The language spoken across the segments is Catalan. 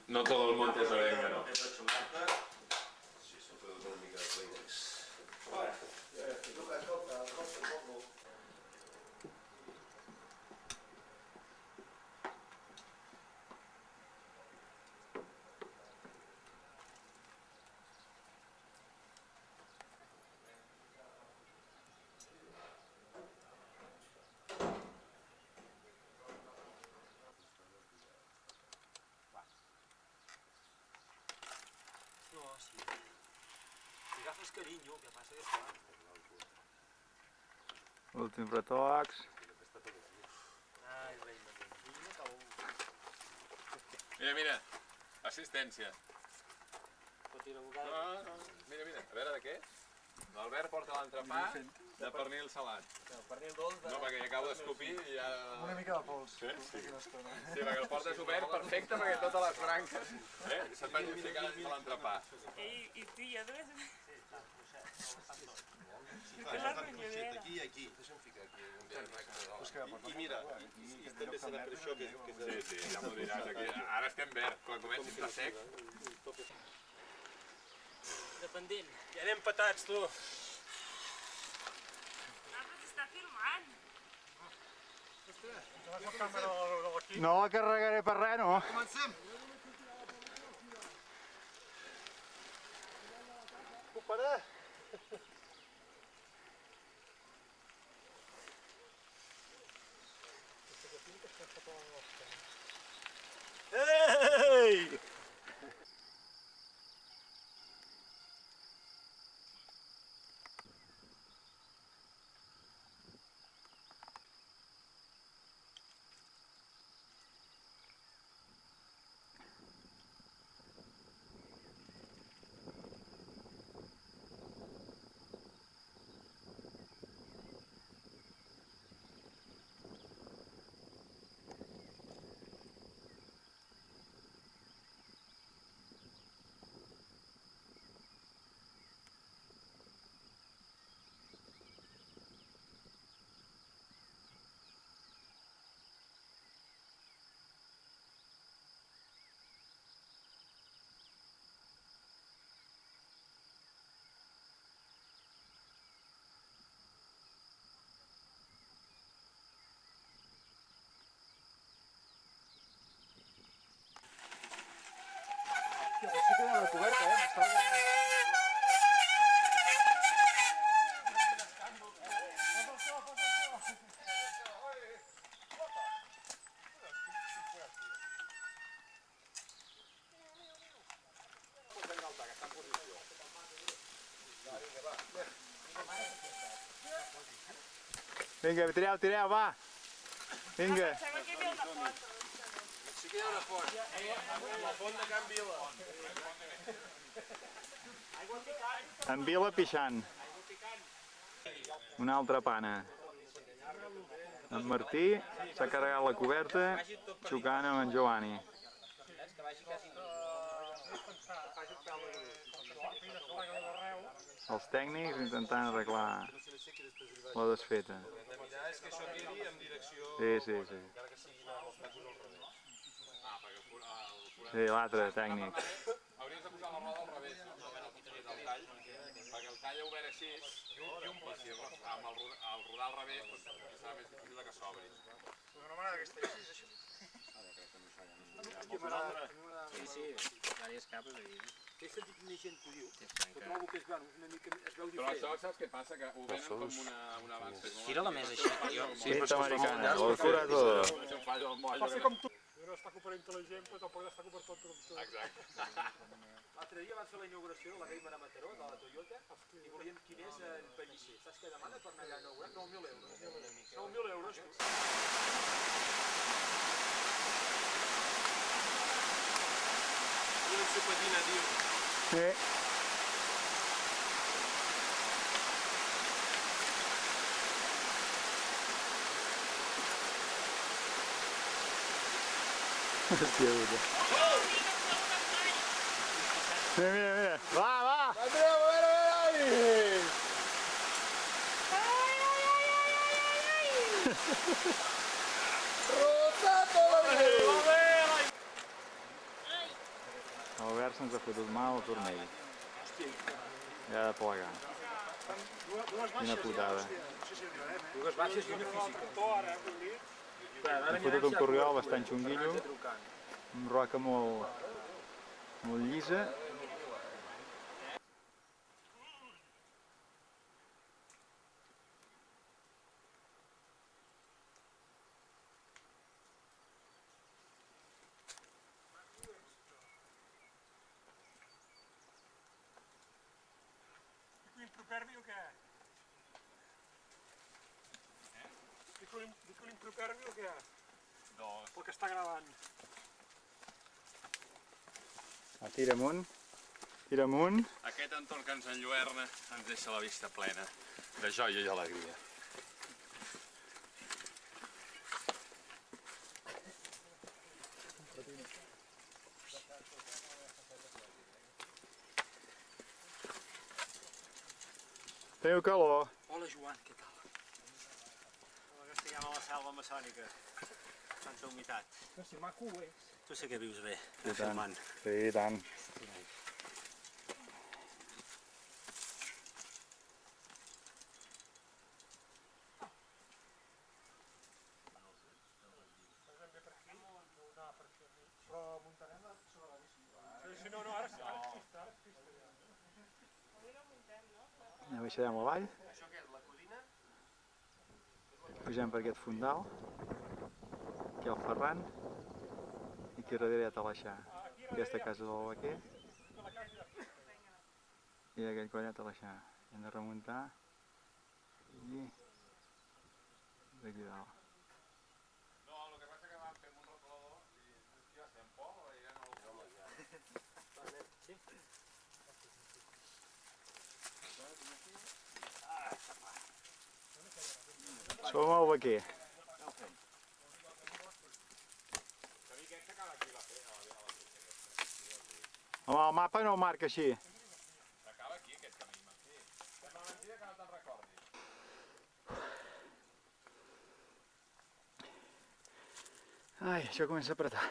No todo el monte es orégano. Sí, sempre una mica de Kleenex. No, sí. Si agafes carinyo, el que passa és clar. Últim retocs. Ai, reina, reina, cau. Mira, mira, assistència. Pot ir a bugada. No, no, mira, mira, a veure de què? L'Albert porta l'entrepà de pernil salat. El pernil dolç de... No, perquè acabo d'escopir i ja... Una mica de pols. Sí, sí. Sí, perquè el portes obert perfecte perquè totes les branques se't van ficar dins de l'entrepà. Y tú y Andrés. Aquí i aquí, deixa'm ficar aquí. I mira, i també serà per això que... Sí, sí, ja m'ho diràs aquí. Ara estem verd, quan comenci a estar sec. Dependent. Ja anem patats, tu. Andrés está filmando. No la carregaré per res, no? Comencem! Puc parar? Ei! Sí que era la coberta, Vinga, tireu, tireu, va! Vinga! Sembla que hi havia una foto. Sí que hi ha una font. La font de Can Vila. En Vila pixant. Una altra pana. En Martí s'ha carregat la coberta xocant amb en Giovanni. Els tècnics intentant arreglar la desfeta. Hem de mirar és que això miri en direcció... Sí, sí, sí. Encara que siguin els tacos al revés. Sí, l'altre tècnic. Hauries de posar la roda al revés, no? El tall, perquè el tall obert així, i si amb el rodar al revés, serà més difícil que s'obri. No m'agrada aquesta llei, és això. Sí, sí, diverses capes aquí. He sentit una gent que ho diu, que trobo que es veu una mica, es veu Però diferent. això saps què passa? Que ho venen com un abans. Tira la mesa així, jo. Pista americana, l'altura todo. Això em falla el moll. Va ser com tu. No està intel·ligent, però tampoc està per tot. Exacte. L'altre dia van fer la inauguració de la Gamer a Mataró, de la Toyota, i volien quin és el Pellicer. Saps què demana per anar allà a inaugurar? 9.000 euros. 9.000 euros, tu. Una ensopatina, tio. Sí. Hòstia puta. Mira, mira, mira. Va, va! Andreu, a veure! Rotato! Ay, L'Albert se'ns ha fotut mal al turmell. Ja ha de plegar. Quina putada. Dues baixes i una física. Hem fotut un corriol bastant xunguillo, amb roca molt llisa. L'improperbi o què? Dic l'improperbi o què? No, El que està gravant. Tira amunt. Tira amunt. aquest entorn que ens enlluerna ens deixa la vista plena de joia i alegria. Teniu calor. Hola Joan, què tal? Que estiguem a la selva maçònica, tanta humitat. Si maco ho és. Tu sé que vius bé, I tant. filmant. Sí, i tant. Però muntarem sobre la bici. Sí, no, ara sí, ara és pista, Ja baixarem avall. Això què és, la codina? Pugem per aquest fondal. Aquí el Ferran. I aquí darrere hi ha Talaixà. Aquesta casa del vaquer. I aquell coll a Talaixà. Hem de remuntar. I d'aquí dalt. No, el que passa que vam fer un rotulador i qui va ser en Pol o ja no el Som al vaquer. Home, el mapa no el marca així. S'acaba aquí aquest camí, Martí. Sembla mentida que no te'n recordis. Ai, això comença a apretar.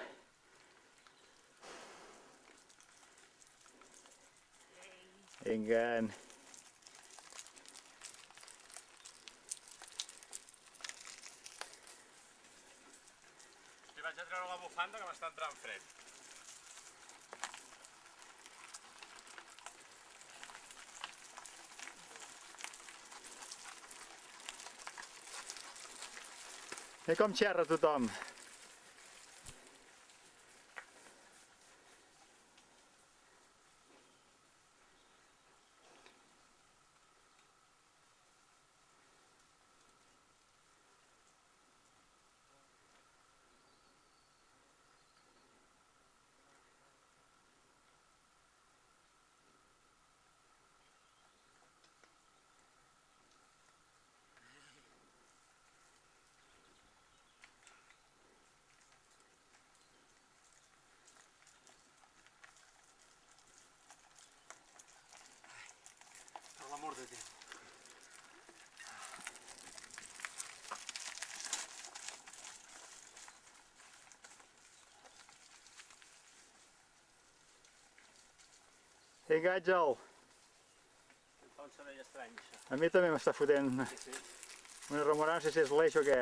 Vinga. Li vaig a treure la bufanda que m'està entrant fred. I com xerra tothom. Per l'amor de Déu. Vinga, Àngel. Em fa un soroll estrany, això. A mi també m'està fotent una remorada, no sé si és l'eix o què.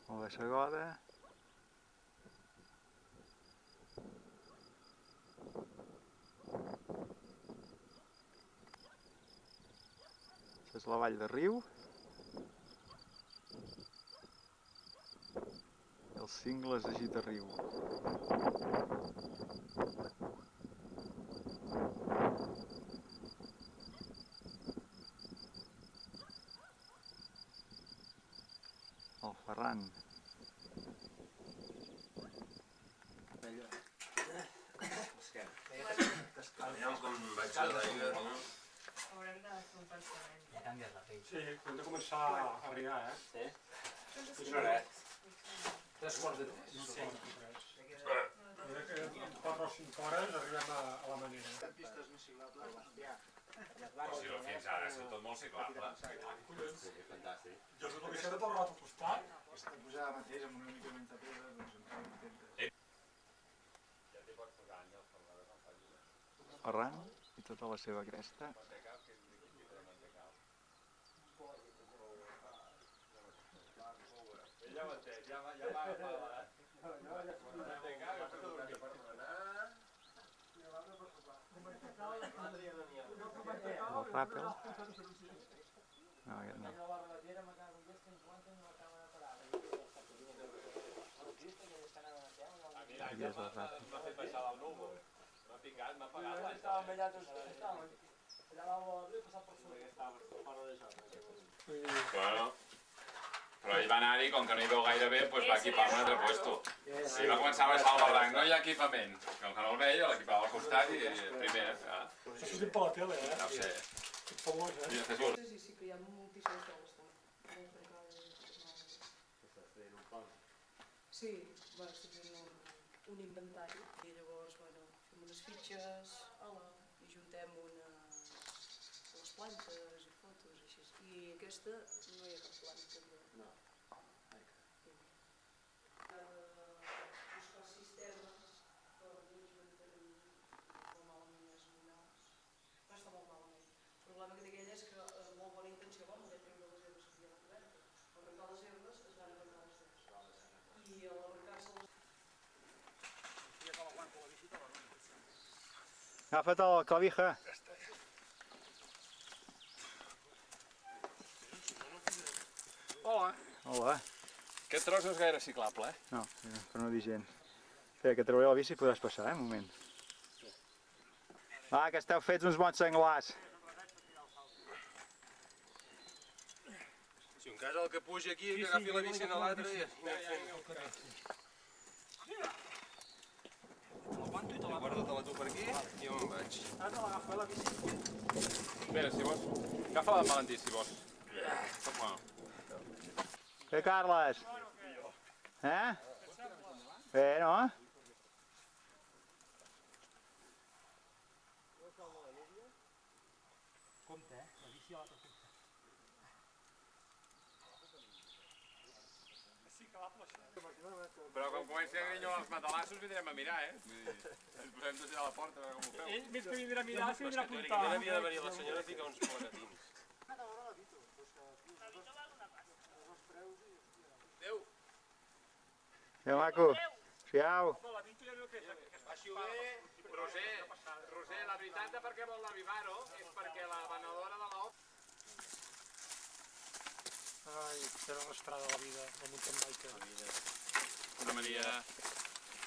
Molt bé, Sagoda. Això és la vall de Riu. I el cingles de Gitarriu. El Ferran. Aviam com vaig a l'aigua, no? Haurem de fer un pensament. Sí, hem de començar a abrigar, eh? Tres quarts de tres. Crec que en 4 o 5 hores arribem a la manera. Si no, fins ara ha sigut tot molt ciclable. Jo tot el que sé de pel rato al costat. Està posada mateix amb una mica menys de pedra, doncs encara intenta. Ferran i tota la seva cresta. Ja ho entès, ja va agafar El ràpel. No, aquest no. Aquí és el ràpel. m'ha fet baixar del núvol. M'ha picat, m'ha pagat. Estàvem allà tots, estàvem allà a la he passat per sobre. Bueno, però ell va anar-hi, com que no hi veu gaire bé, doncs va equipar un altre puesto. I va començar a baixar el barranc. No hi ha equipament. Com que no el veia, l'equipava al costat i primer... Això sortit per la tele, eh? No ho sé. Famós, eh? I després Sí, sí que hi ha moltíssimes coses també. Sí, bueno, estic fent un inventari i llavors, bueno, fem unes fitxes, i juntem les plantes i fotos i així. I aquesta no hi ha cap planta. No. Buscar sistemes per dir-nos mantenir com malament és minerals. No està molt malament. El problema que té aquella és que amb molt bona intenció vam voler treure les herbes que havia a la coberta. Al arrencar les herbes es van arrencar les herbes. I a l'arrencar-se les... Agafa't el clavija. Hola. Hola. Aquest tros no és gaire ciclable, eh? No, per no dir gent. Espera, que trauré la bici i podràs passar, un moment. Va, que esteu fets uns bons senglars. Si un cas el que puja aquí, que agafi la bici a l'altre i anem fent. Guarda-te-la tu per aquí i jo me'n vaig. Ara te l'agafo la bici. Espera, si vols... Agafa-la del Valentí, si vols. Bueno. Què, Carles? Eh? Bé, no? Compte, la bici a l'altre costat. Però quan comenci a grinyolar els matalassos vindrem a mirar, eh? Vull dir, ens posem dos a la porta a veure com ho feu. Ell, més que vindrà a mirar, s'hi vindrà a Teòricament apuntar. havia de venir la senyora a ficar uns plegatins. Adéu. Adéu, maco. Siau. La Vito ja veu que Baixi-ho bé. Roser, la veritat de per què vol l'avivar-ho és perquè la venedora de l'ou... Ai, era l'estrada de la vida, del mountain biker. Una Maria...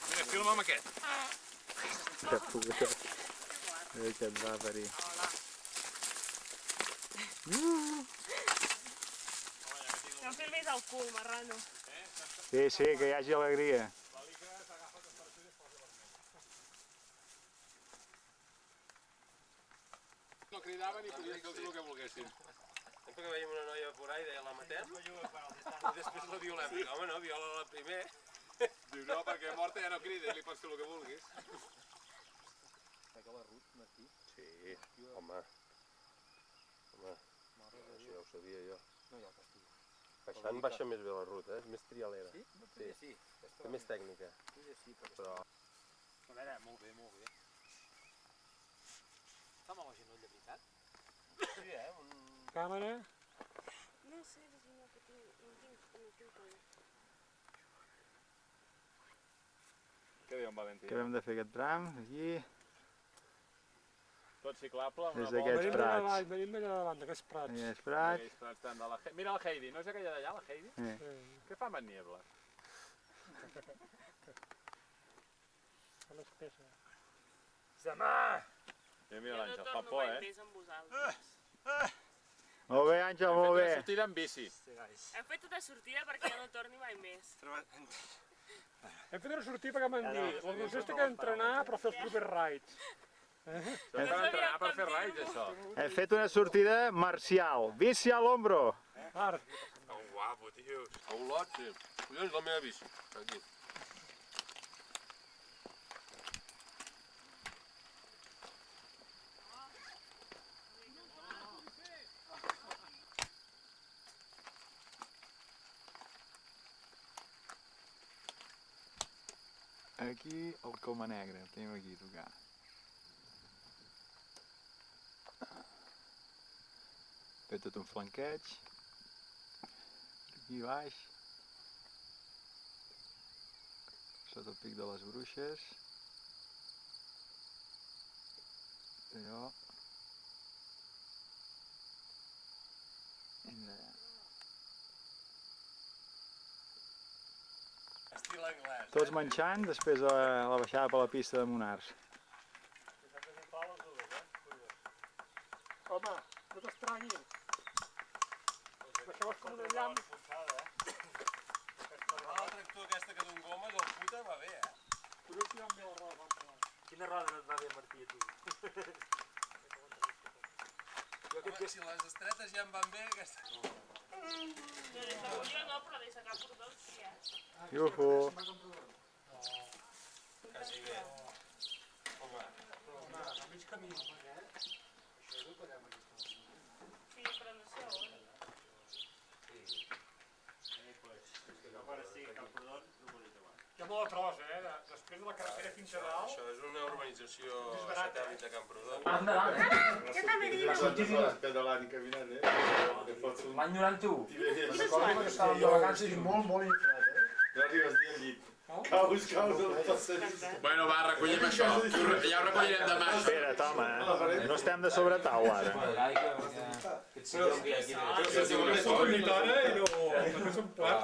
Mira, filma'm aquest. Que poguera. Que et va parir. No em filmis el cul, marrano. Sí, sí, que hi hagi alegria. No cridaven i podien dir el que volguessin. Sempre que veiem una noia por ahí, deia la matem, i després la violem. Sí. Home, no, viola-la primer. Diu, no, perquè morta ja no crida, li pots fer el que vulguis. Sí, home. Home, això ja ho sabia jo. Baixant baixa més bé la ruta, és més trialera. Sí? Sí, té més tècnica. Però... A veure, molt bé, molt bé. Està mal el genoll, de veritat? Sí, Càmera. No sé, no tinc colla. Què diu en Valentí? Que hem de fer aquest tram, aquí, Tot ciclable, amb des una d'aquests Venim prats. allà davant, d'aquests prats. Aquests prats. Aquells prats tant de la... Mira la Heidi, no és aquella d'allà, la Heidi? Sí. Sí. Què fa amb en Niebla? Són espesses. Demà! Ja mira Jo no l'Àngel, fa torno por, mai eh? més amb vosaltres. Molt bé, Àngel, molt bé. Sortida amb bici. Hem fet tota sortida perquè ja no torni mai més. Hem fet una sortida perquè m'han dit, la Roser té que entrenar per fer els propers raids. S'ha d'entrenar per fer raids, això. Hem fet una sortida marcial. Bici a l'ombro. Marc, Que guapo, tio. A Olot, sí. Collons, la meva bici. Aquí. Aquí el coma negre, el tenim aquí a tocar. Fet tot un flanqueig. Aquí baix. Sota el pic de les Bruixes. Allò. Fins allà. Estil anglès. Tots menjant, després a la baixada per la pista de Monars. home, no t'estranyis. Això és com un llamp. La tractor aquesta que d'un goma del puta va bé, eh? Podeu tirar amb la roda, vam. Quina roda no et va bé, Martí, a tu? Home, si les estretes ja em van bé, aquesta... De desagulla no, però de sacar cordons sí, Iuhu! Quasi bé. Home, A mig camí. sí, però no sé on. Hi ha molt de tros, després de la carretera fins a dalt. això és una urbanització És barat, satèl·lit de Camprodon. Què t'ha de dir? Sortís pedalant i caminant, L'any 91. No Estàvem de vacances molt inflat, arribes ni al llit. Caus al passadís. Bueno, va, recollim això. Ja ho recollirem demà, això. Espera't, home, no estem de sobretaula ara. Però si no és dormitori i no... No és un plat.